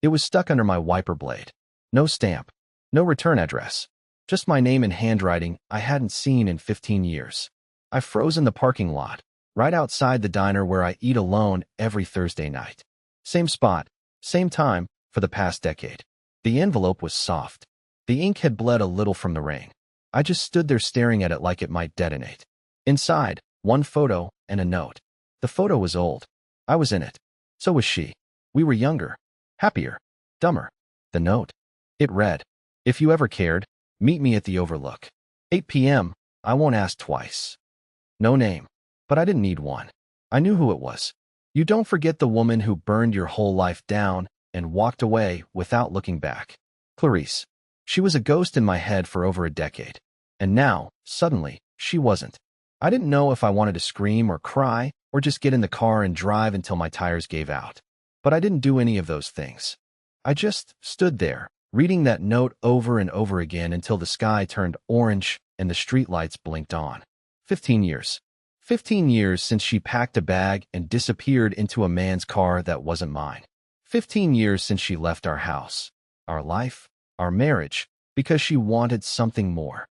It was stuck under my wiper blade. No stamp. No return address. Just my name in handwriting I hadn't seen in 15 years. I froze in the parking lot, right outside the diner where I eat alone every Thursday night. Same spot, same time, for the past decade. The envelope was soft. The ink had bled a little from the rain. I just stood there staring at it like it might detonate. Inside, one photo and a note. The photo was old. I was in it. So was she. We were younger, happier, dumber. The note. It read, "If you ever cared, meet me at the Overlook. 8 p.m. I won't ask twice." No name. But I didn't need one. I knew who it was. You don't forget the woman who burned your whole life down and walked away without looking back. Clarice. She was a ghost in my head for over a decade. And now, suddenly, she wasn't. I didn't know if I wanted to scream or cry or just get in the car and drive until my tires gave out. But I didn't do any of those things. I just stood there, reading that note over and over again until the sky turned orange and the streetlights blinked on. 15 years. 15 years since she packed a bag and disappeared into a man's car that wasn't mine. 15 years since she left our house, our life, our marriage, because she wanted something more.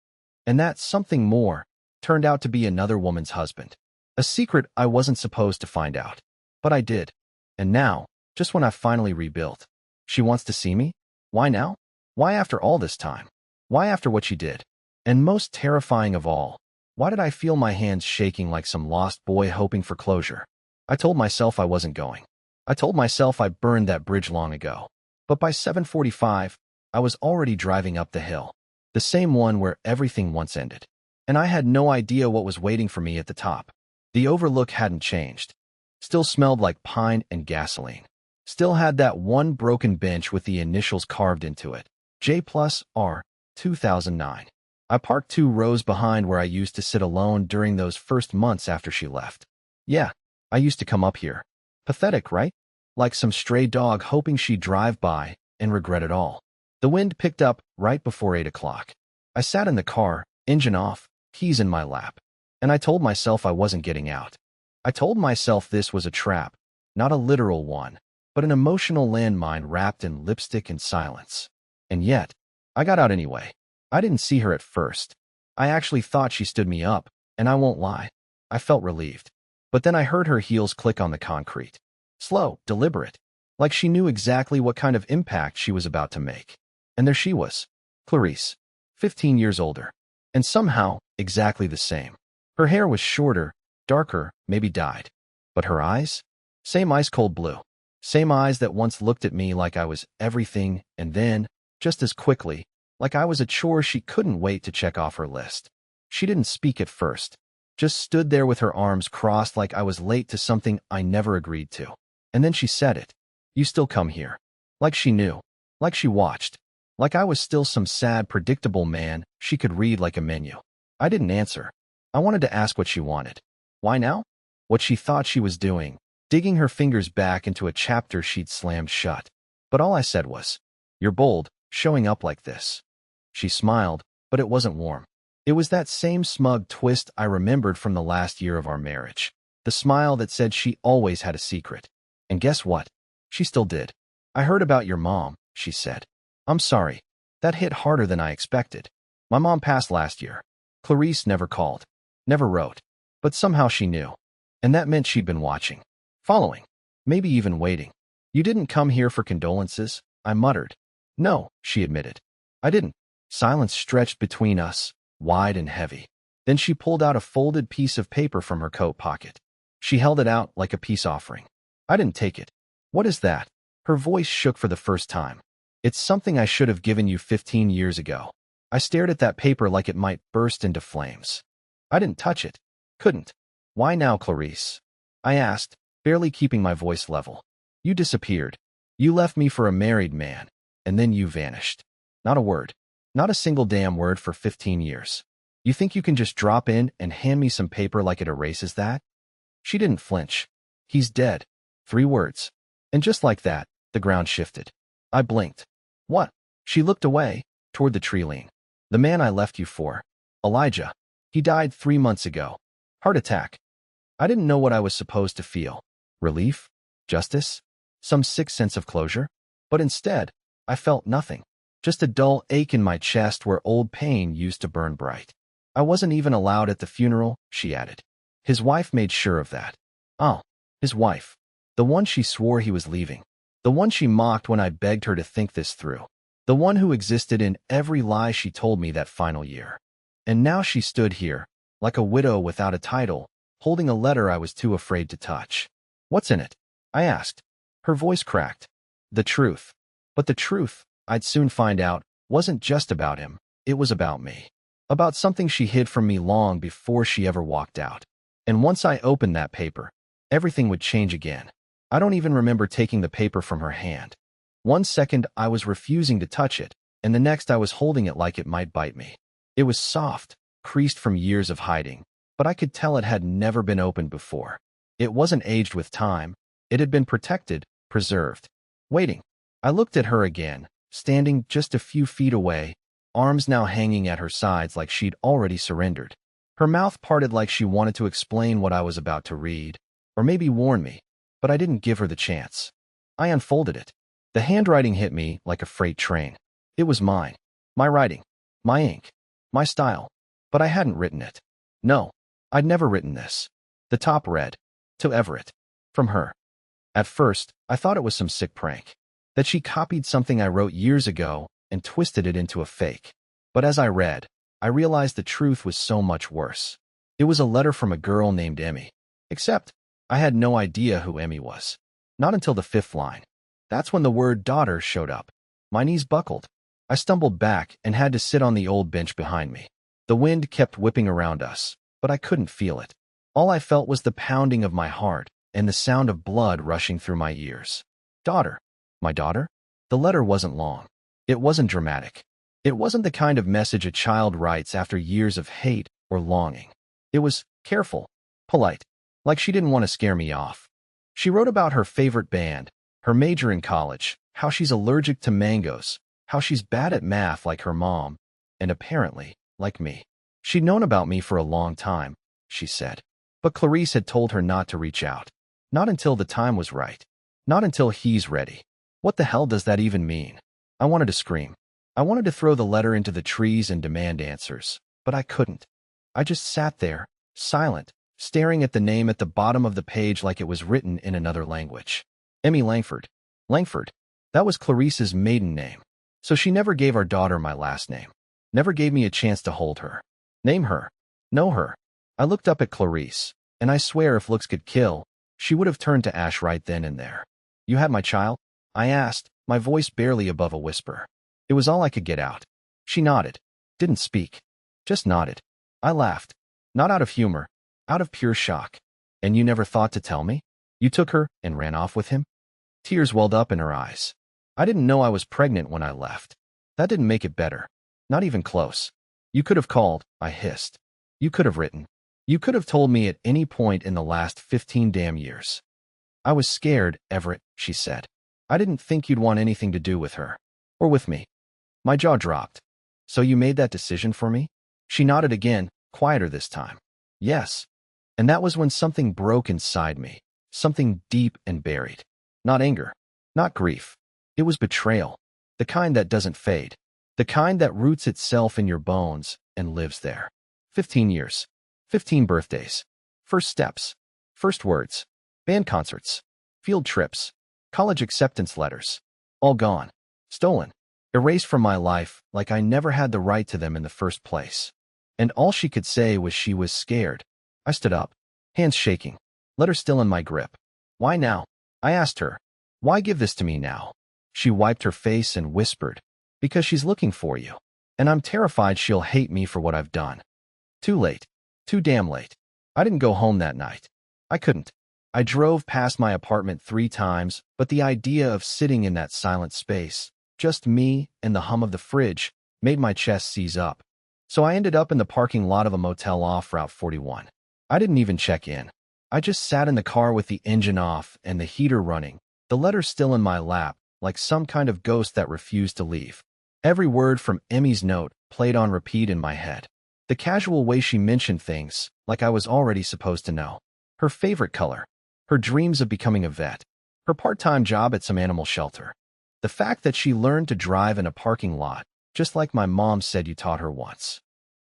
And that something more turned out to be another woman's husband. A secret I wasn't supposed to find out. But I did. And now, just when I finally rebuilt, she wants to see me? Why now? Why after all this time? Why after what she did? And most terrifying of all, why did I feel my hands shaking like some lost boy hoping for closure? I told myself I wasn't going. I told myself I burned that bridge long ago. But by 7:45, I was already driving up the hill. The same one where everything once ended. And I had no idea what was waiting for me at the top. The Overlook hadn't changed. Still smelled like pine and gasoline. Still had that one broken bench with the initials carved into it. J+R, 2009. I parked 2 rows behind where I used to sit alone during those first months after she left. Yeah, I used to come up here. Pathetic, right? Like some stray dog hoping she'd drive by and regret it all. The wind picked up right before 8 o'clock. I sat in the car, engine off, keys in my lap. And I told myself I wasn't getting out. I told myself this was a trap, not a literal one, but an emotional landmine wrapped in lipstick and silence. And yet, I got out anyway. I didn't see her at first. I actually thought she stood me up, and I won't lie. I felt relieved. But then I heard her heels click on the concrete. Slow, deliberate, like she knew exactly what kind of impact she was about to make. And there she was, Clarice, 15 years older, and somehow exactly the same. Her hair was shorter, darker, maybe dyed. But her eyes? Same ice-cold blue. Same eyes that once looked at me like I was everything, and then, just as quickly, like I was a chore she couldn't wait to check off her list. She didn't speak at first, just stood there with her arms crossed like I was late to something I never agreed to. And then she said it. "You still come here." Like she knew. Like she watched. Like I was still some sad, predictable man she could read like a menu. I didn't answer. I wanted to ask what she wanted. Why now? What she thought she was doing, digging her fingers back into a chapter she'd slammed shut. But all I said was, "You're bold, showing up like this." She smiled, but it wasn't warm. It was that same smug twist I remembered from the last year of our marriage. The smile that said she always had a secret. And guess what? She still did. "I heard about your mom," she said. "I'm sorry. That hit harder than I expected. My mom passed last year." Clarice never called, never wrote, but somehow she knew. And that meant she'd been watching, following, maybe even waiting. "You didn't come here for condolences," I muttered. "No," she admitted. "I didn't." Silence stretched between us, wide and heavy. Then she pulled out a folded piece of paper from her coat pocket. She held it out like a peace offering. I didn't take it. "What is that?" Her voice shook for the first time. "It's something I should have given you 15 years ago." I stared at that paper like it might burst into flames. I didn't touch it. Couldn't. "Why now, Clarice?" I asked, barely keeping my voice level. "You disappeared. You left me for a married man, and then you vanished. Not a word. Not a single damn word for 15 years. You think you can just drop in and hand me some paper like it erases that?" She didn't flinch. "He's dead." 3 words. And just like that, the ground shifted. I blinked. "What?" She looked away, toward the tree line. "The man I left you for. Elijah. He died 3 months ago. Heart attack." I didn't know what I was supposed to feel. Relief? Justice? Some sick sense of closure? But instead, I felt nothing. Just a dull ache in my chest where old pain used to burn bright. I wasn't even allowed at the funeral, she added. His wife made sure of that. Oh, his wife. The one she swore he was leaving. The one she mocked when I begged her to think this through. The one who existed in every lie she told me that final year. And now she stood here, like a widow without a title, holding a letter I was too afraid to touch. What's in it? I asked. Her voice cracked. The truth. But the truth, I'd soon find out, wasn't just about him. It was about me. About something she hid from me long before she ever walked out. And once I opened that paper, everything would change again. I don't even remember taking the paper from her hand. One second I was refusing to touch it, and the next I was holding it like it might bite me. It was soft, creased from years of hiding, but I could tell it had never been opened before. It wasn't aged with time. It had been protected, preserved. Waiting. I looked at her again, standing just a few feet away, arms now hanging at her sides like she'd already surrendered. Her mouth parted like she wanted to explain what I was about to read, or maybe warn me, but I didn't give her the chance. I unfolded it. The handwriting hit me like a freight train. It was mine. My writing. My ink. My style. But I hadn't written it. No, I'd never written this. The top read, "To Everett." From her. At first, I thought it was some sick prank. That she copied something I wrote years ago and twisted it into a fake. But as I read, I realized the truth was so much worse. It was a letter from a girl named Emmy. Except, I had no idea who Emmy was. Not until the 5th line. That's when the word daughter showed up. My knees buckled. I stumbled back and had to sit on the old bench behind me. The wind kept whipping around us, but I couldn't feel it. All I felt was the pounding of my heart and the sound of blood rushing through my ears. Daughter. My daughter? The letter wasn't long. It wasn't dramatic. It wasn't the kind of message a child writes after years of hate or longing. It was careful, polite, like she didn't want to scare me off. She wrote about her favorite band, her major in college, how she's allergic to mangoes, how she's bad at math like her mom, and apparently, like me. She'd known about me for a long time, she said. But Clarice had told her not to reach out. Not until the time was right. Not until he's ready. What the hell does that even mean? I wanted to scream. I wanted to throw the letter into the trees and demand answers, but I couldn't. I just sat there, silent, staring at the name at the bottom of the page like it was written in another language. Emmy Langford. Langford. That was Clarice's maiden name. So she never gave our daughter my last name. Never gave me a chance to hold her. Name her. Know her. I looked up at Clarice, and I swear if looks could kill, she would have turned to ash right then and there. You had my child? I asked, my voice barely above a whisper. It was all I could get out. She nodded. Didn't speak. Just nodded. I laughed. Not out of humor. Out of pure shock. And you never thought to tell me? You took her and ran off with him? Tears welled up in her eyes. I didn't know I was pregnant when I left. That didn't make it better. Not even close. You could have called, I hissed. You could have written. You could have told me at any point in the last 15 damn years. I was scared, Everett, she said. I didn't think you'd want anything to do with her. Or with me. My jaw dropped. So you made that decision for me? She nodded again, quieter this time. Yes. And that was when something broke inside me. Something deep and buried. Not anger. Not grief. It was betrayal. The kind that doesn't fade. The kind that roots itself in your bones and lives there. 15 years. 15 birthdays. First steps. First words. Band concerts. Field trips. College acceptance letters. All gone. Stolen. Erased from my life like I never had the right to them in the first place. And all she could say was she was scared. I stood up. Hands shaking. Letter still in my grip. Why now? I asked her. Why give this to me now? She wiped her face and whispered. Because she's looking for you. And I'm terrified she'll hate me for what I've done. Too late. Too damn late. I didn't go home that night. I couldn't. I drove past my apartment 3 times, but the idea of sitting in that silent space, just me and the hum of the fridge, made my chest seize up. So I ended up in the parking lot of a motel off Route 41. I didn't even check in. I just sat in the car with the engine off and the heater running, the letter still in my lap, like some kind of ghost that refused to leave. Every word from Emmy's note played on repeat in my head. The casual way she mentioned things, like I was already supposed to know. Her favorite color. Her dreams of becoming a vet. Her part-time job at some animal shelter. The fact that she learned to drive in a parking lot, just like my mom said you taught her once.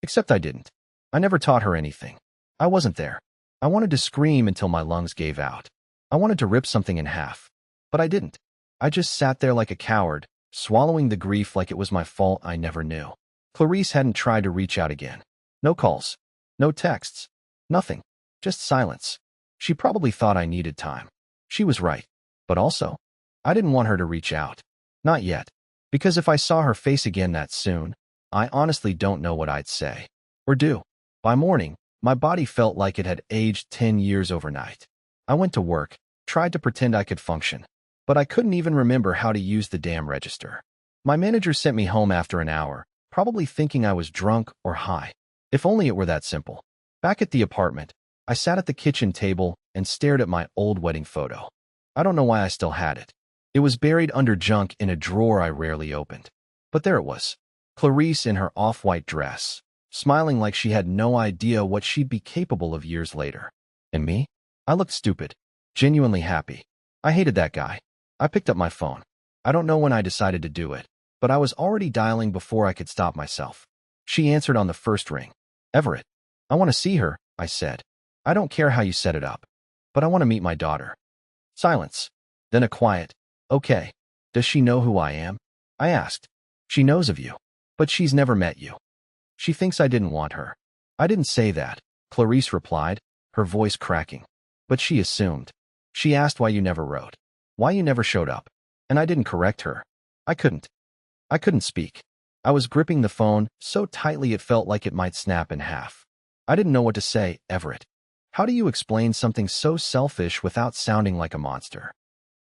Except I didn't. I never taught her anything. I wasn't there. I wanted to scream until my lungs gave out. I wanted to rip something in half. But I didn't. I just sat there like a coward, swallowing the grief like it was my fault I never knew. Clarice hadn't tried to reach out again. No calls. No texts. Nothing. Just silence. She probably thought I needed time. She was right. But also, I didn't want her to reach out. Not yet. Because if I saw her face again that soon, I honestly don't know what I'd say. Or do. By morning, my body felt like it had aged 10 years overnight. I went to work, tried to pretend I could function, but I couldn't even remember how to use the damn register. My manager sent me home after an hour, probably thinking I was drunk or high. If only it were that simple. Back at the apartment, I sat at the kitchen table and stared at my old wedding photo. I don't know why I still had it. It was buried under junk in a drawer I rarely opened. But there it was. Clarice in her off-white dress, smiling like she had no idea what she'd be capable of years later. And me? I looked stupid, genuinely happy. I hated that guy. I picked up my phone. I don't know when I decided to do it, but I was already dialing before I could stop myself. She answered on the first ring. Everett. I want to see her, I said. I don't care how you set it up, but I want to meet my daughter. Silence. Then a quiet, okay. Does she know who I am? I asked. She knows of you, but she's never met you. She thinks I didn't want her. I didn't say that, Clarice replied, her voice cracking. But she assumed. She asked why you never wrote, why you never showed up, and I didn't correct her. I couldn't. I couldn't speak. I was gripping the phone so tightly it felt like it might snap in half. I didn't know what to say, Everett. How do you explain something so selfish without sounding like a monster?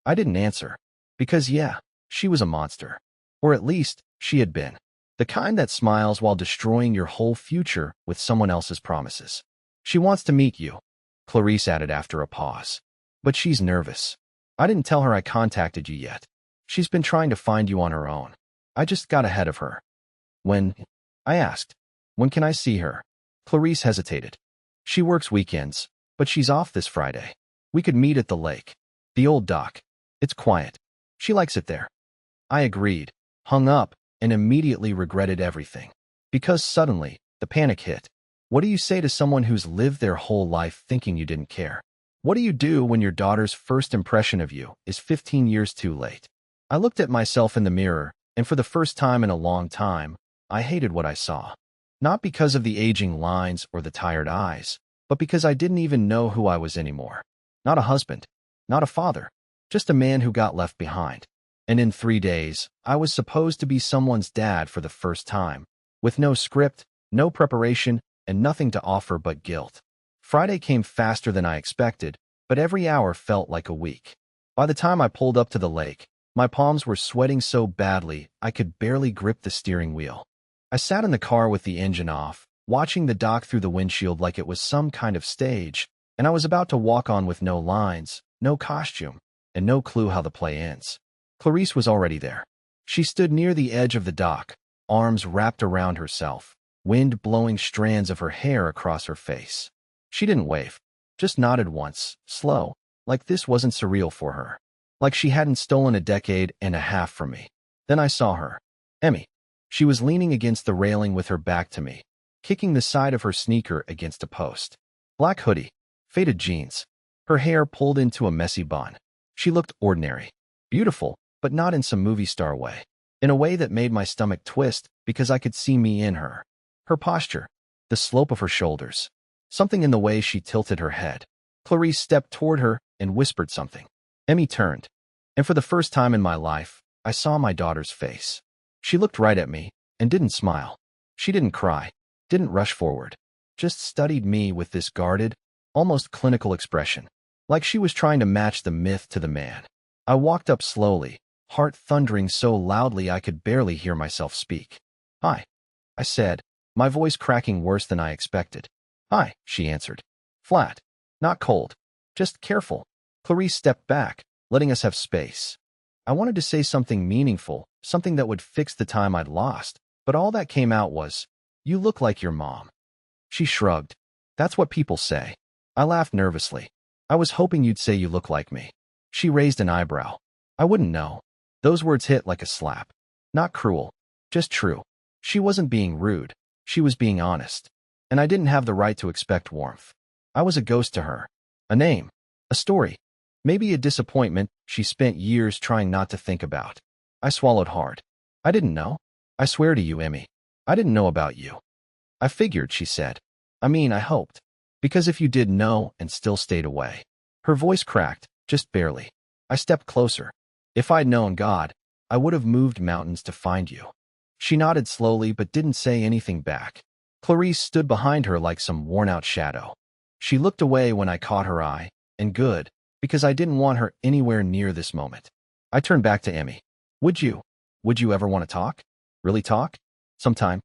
I didn't answer. Because yeah, she was a monster. Or at least, she had been. The kind that smiles while destroying your whole future with someone else's promises. She wants to meet you, Clarice added after a pause. But she's nervous. I didn't tell her I contacted you yet. She's been trying to find you on her own. I just got ahead of her. When? I asked. When can I see her? Clarice hesitated. She works weekends, but she's off this Friday. We could meet at the lake. The old dock. It's quiet. She likes it there. I agreed, hung up, and immediately regretted everything. Because suddenly, the panic hit. What do you say to someone who's lived their whole life thinking you didn't care? What do you do when your daughter's first impression of you is 15 years too late? I looked at myself in the mirror, and for the first time in a long time, I hated what I saw. Not because of the aging lines or the tired eyes, but because I didn't even know who I was anymore. Not a husband, not a father, just a man who got left behind. And in 3 days, I was supposed to be someone's dad for the first time, with no script, no preparation, and nothing to offer but guilt. Friday came faster than I expected, but every hour felt like a week. By the time I pulled up to the lake, my palms were sweating so badly I could barely grip the steering wheel. I sat in the car with the engine off, watching the dock through the windshield like it was some kind of stage, and I was about to walk on with no lines, no costume, and no clue how the play ends. Clarice was already there. She stood near the edge of the dock, arms wrapped around herself, wind blowing strands of her hair across her face. She didn't wave, just nodded once, slow, like this wasn't surreal for her, like she hadn't stolen a decade and a half from me. Then I saw her. Emmy. She was leaning against the railing with her back to me, kicking the side of her sneaker against a post. Black hoodie, faded jeans, her hair pulled into a messy bun. She looked ordinary, beautiful, but not in some movie star way. In a way that made my stomach twist because I could see me in her. Her posture, the slope of her shoulders, something in the way she tilted her head. Clarice stepped toward her and whispered something. Emmy turned, and for the first time in my life, I saw my daughter's face. She looked right at me and didn't smile. She didn't cry, didn't rush forward, just studied me with this guarded, almost clinical expression, like she was trying to match the myth to the man. I walked up slowly, heart thundering so loudly I could barely hear myself speak. Hi, I said, my voice cracking worse than I expected. Hi, she answered. Flat, not cold, just careful. Clarice stepped back, letting us have space. I wanted to say something meaningful, something that would fix the time I'd lost, but all that came out was, you look like your mom. She shrugged. That's what people say. I laughed nervously. I was hoping you'd say you look like me. She raised an eyebrow. I wouldn't know. Those words hit like a slap. Not cruel, just true. She wasn't being rude. She was being honest. And I didn't have the right to expect warmth. I was a ghost to her. A name. A story. Maybe a disappointment she spent years trying not to think about. I swallowed hard. I didn't know. I swear to you, Emmy. I didn't know about you. I figured, she said. I mean, I hoped. Because if you did know and still stayed away. Her voice cracked, just barely. I stepped closer. If I'd known God, I would have moved mountains to find you. She nodded slowly but didn't say anything back. Clarice stood behind her like some worn-out shadow. She looked away when I caught her eye, and good, because I didn't want her anywhere near this moment. I turned back to Emmy. Would you ever want to talk? Really talk? Sometime?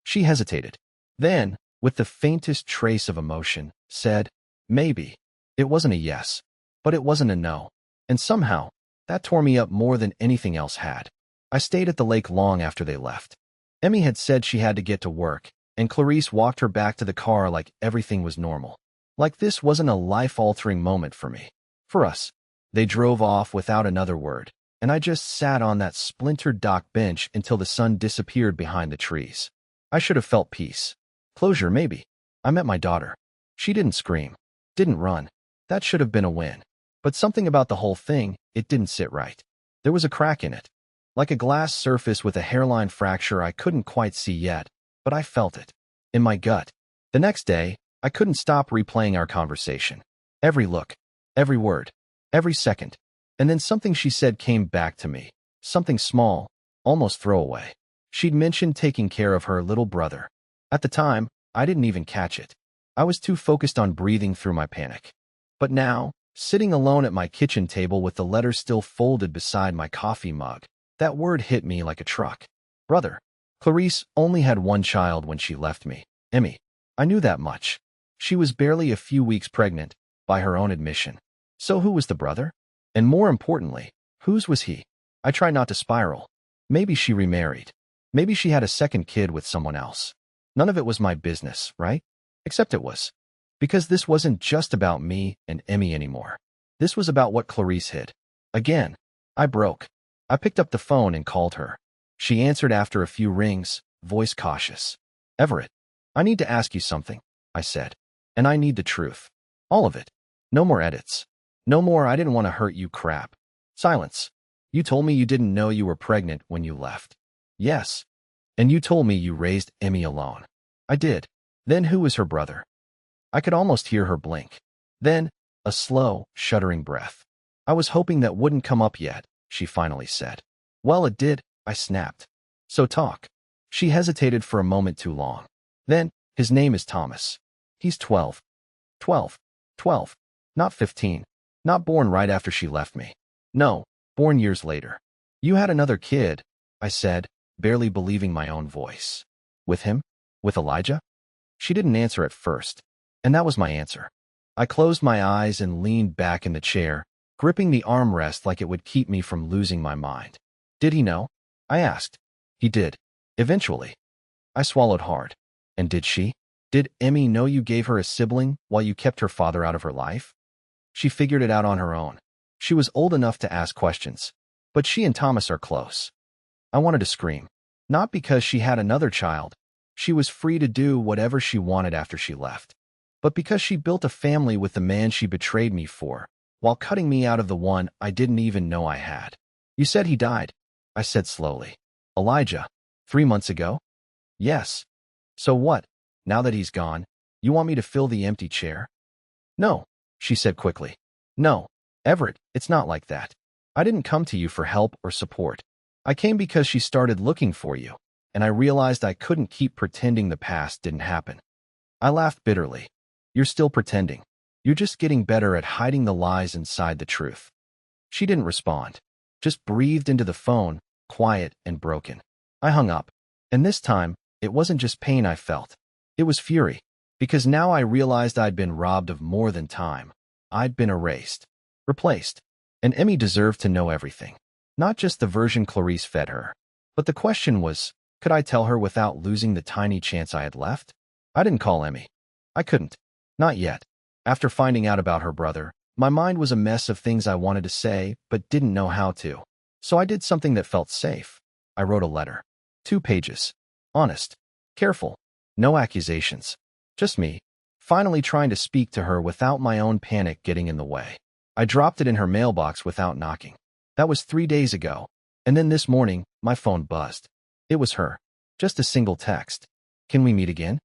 She hesitated. Then, with the faintest trace of emotion, said, maybe. It wasn't a yes, but it wasn't a no. And somehow, that tore me up more than anything else had. I stayed at the lake long after they left. Emmy had said she had to get to work, and Clarice walked her back to the car like everything was normal. Like this wasn't a life-altering moment for me. For us. They drove off without another word, and I just sat on that splintered dock bench until the sun disappeared behind the trees. I should have felt peace. Closure, maybe. I met my daughter. She didn't scream. Didn't run. That should have been a win. But something about the whole thing, it didn't sit right. There was a crack in it. Like a glass surface with a hairline fracture I couldn't quite see yet, but I felt it. In my gut. The next day, I couldn't stop replaying our conversation. Every look. Every word. Every second. And then something she said came back to me. Something small, almost throwaway. She'd mentioned taking care of her little brother. At the time, I didn't even catch it. I was too focused on breathing through my panic. But now, sitting alone at my kitchen table with the letter still folded beside my coffee mug, that word hit me like a truck. Brother. Clarice only had one child when she left me. Emmy. I knew that much. She was barely a few weeks pregnant, by her own admission. So who was the brother? And more importantly, whose was he? I tried not to spiral. Maybe she remarried. Maybe she had a second kid with someone else. None of it was my business, right? Except it was. Because this wasn't just about me and Emmy anymore. This was about what Clarice hid. Again, I broke. I picked up the phone and called her. She answered after a few rings, voice cautious. Everett, I need to ask you something, I said. And I need the truth. All of it. No more edits. No more I didn't want to hurt you crap. Silence. You told me you didn't know you were pregnant when you left. Yes. And you told me you raised Emmy alone. I did. Then who was her brother? I could almost hear her blink. Then, a slow, shuddering breath. I was hoping that wouldn't come up yet, she finally said. Well, it did, I snapped. So talk. She hesitated for a moment too long. Then, his name is Thomas. He's 12. 12. 12. Not 15. Not born right after she left me. No, born years later. You had another kid, I said, barely believing my own voice. With him? With Elijah? She didn't answer at first, and that was my answer. I closed my eyes and leaned back in the chair, gripping the armrest like it would keep me from losing my mind. Did he know? I asked. He did. Eventually. I swallowed hard. And did she? Did Emmy know you gave her a sibling while you kept her father out of her life? She figured it out on her own. She was old enough to ask questions. But she and Thomas are close. I wanted to scream. Not because she had another child. She was free to do whatever she wanted after she left. But because she built a family with the man she betrayed me for, while cutting me out of the one I didn't even know I had. You said he died, I said slowly. Elijah, 3 months ago? Yes. So what? Now that he's gone, you want me to fill the empty chair? No, she said quickly. No, Everett, it's not like that. I didn't come to you for help or support. I came because she started looking for you, and I realized I couldn't keep pretending the past didn't happen. I laughed bitterly. You're still pretending. You're just getting better at hiding the lies inside the truth. She didn't respond, just breathed into the phone, quiet and broken. I hung up, and this time, it wasn't just pain I felt. It was fury, because now I realized I'd been robbed of more than time. I'd been erased, replaced, and Emmy deserved to know everything. Not just the version Clarice fed her. But the question was, could I tell her without losing the tiny chance I had left? I didn't call Emmy. I couldn't. Not yet. After finding out about her brother, my mind was a mess of things I wanted to say, but didn't know how to. So I did something that felt safe. I wrote a letter. 2 pages. Honest. Careful. No accusations. Just me, finally trying to speak to her without my own panic getting in the way. I dropped it in her mailbox without knocking. That was 3 days ago. And then this morning, my phone buzzed. It was her. Just a single text. Can we meet again?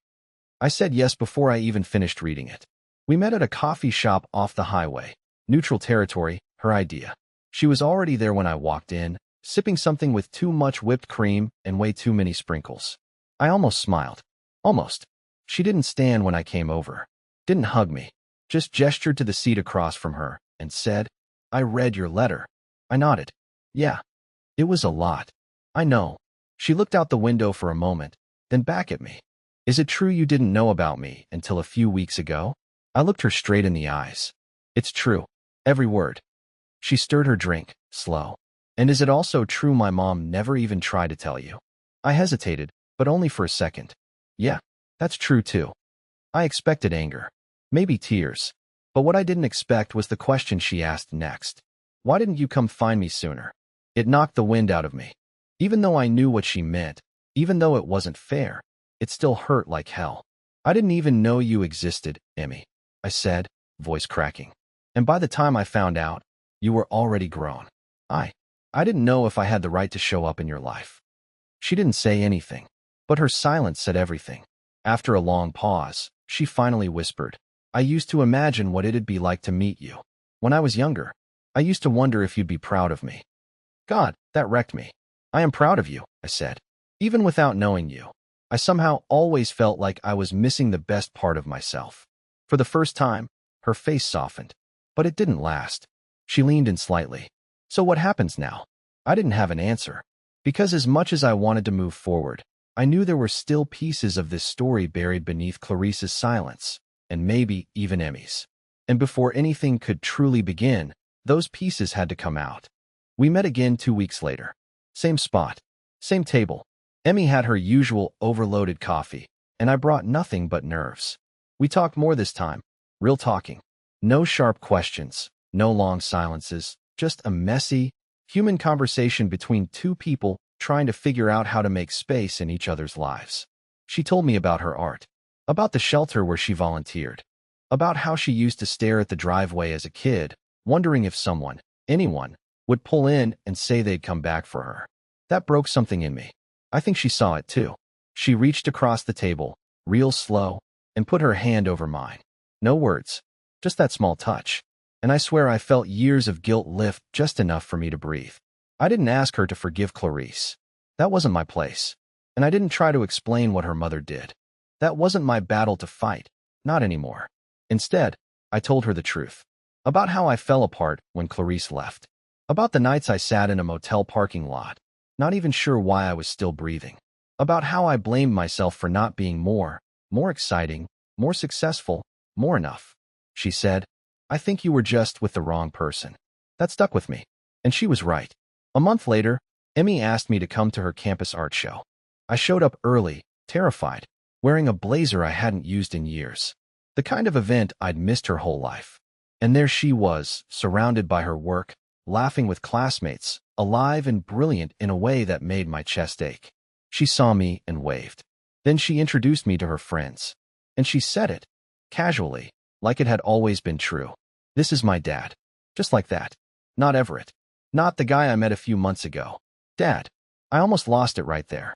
I said yes before I even finished reading it. We met at a coffee shop off the highway. Neutral territory, her idea. She was already there when I walked in, sipping something with too much whipped cream and way too many sprinkles. I almost smiled. Almost. She didn't stand when I came over. Didn't hug me. Just gestured to the seat across from her and said, "I read your letter." I nodded. Yeah. It was a lot. I know. She looked out the window for a moment, then back at me. Is it true you didn't know about me until a few weeks ago? I looked her straight in the eyes. It's true. Every word. She stirred her drink, slow. And is it also true my mom never even tried to tell you? I hesitated, but only for a second. Yeah, that's true too. I expected anger. Maybe tears. But what I didn't expect was the question she asked next. Why didn't you come find me sooner? It knocked the wind out of me. Even though I knew what she meant, even though it wasn't fair, it still hurt like hell. I didn't even know you existed, Emmy, I said, voice cracking. And by the time I found out, you were already grown. I didn't know if I had the right to show up in your life. She didn't say anything, but her silence said everything. After a long pause, she finally whispered, I used to imagine what it'd be like to meet you. When I was younger, I used to wonder if you'd be proud of me. God, that wrecked me. I am proud of you, I said. Even without knowing you, I somehow always felt like I was missing the best part of myself. For the first time, her face softened, but it didn't last. She leaned in slightly. So what happens now? I didn't have an answer. Because as much as I wanted to move forward, I knew there were still pieces of this story buried beneath Clarice's silence, and maybe even Emmy's. And before anything could truly begin, those pieces had to come out. We met again 2 weeks later. Same spot. Same table. Emmy had her usual overloaded coffee, and I brought nothing but nerves. We talked more this time. Real talking. No sharp questions. No long silences. Just a messy, human conversation between two people trying to figure out how to make space in each other's lives. She told me about her art, about the shelter where she volunteered, about how she used to stare at the driveway as a kid, wondering if someone, anyone, would pull in and say they'd come back for her. That broke something in me. I think she saw it too. She reached across the table, real slow, and put her hand over mine. No words, just that small touch. And I swear I felt years of guilt lift just enough for me to breathe. I didn't ask her to forgive Clarice. That wasn't my place. And I didn't try to explain what her mother did. That wasn't my battle to fight. Not anymore. Instead, I told her the truth. About how I fell apart when Clarice left. About the nights I sat in a motel parking lot, not even sure why I was still breathing. About how I blamed myself for not being more exciting, more successful, more enough. She said, I think you were just with the wrong person. That stuck with me. And she was right. A month later, Emmy asked me to come to her campus art show. I showed up early, terrified, wearing a blazer I hadn't used in years. The kind of event I'd missed her whole life. And there she was, surrounded by her work, laughing with classmates, alive and brilliant in a way that made my chest ache. She saw me and waved. Then she introduced me to her friends. And she said it, casually, like it had always been true. This is my dad. Just like that. Not Everett. Not the guy I met a few months ago. Dad. I almost lost it right there.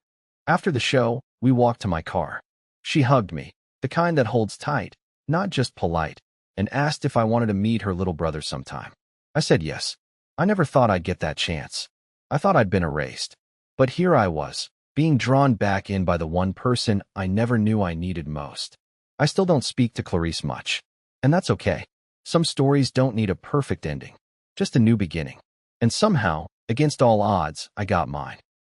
After the show, we walked to my car. She hugged me, the kind that holds tight, not just polite, and asked if I wanted to meet her little brother sometime. I said yes. I never thought I'd get that chance. I thought I'd been erased. But here I was, being drawn back in by the one person I never knew I needed most. I still don't speak to Clarice much. And that's okay. Some stories don't need a perfect ending, just a new beginning. And somehow, against all odds, I got mine.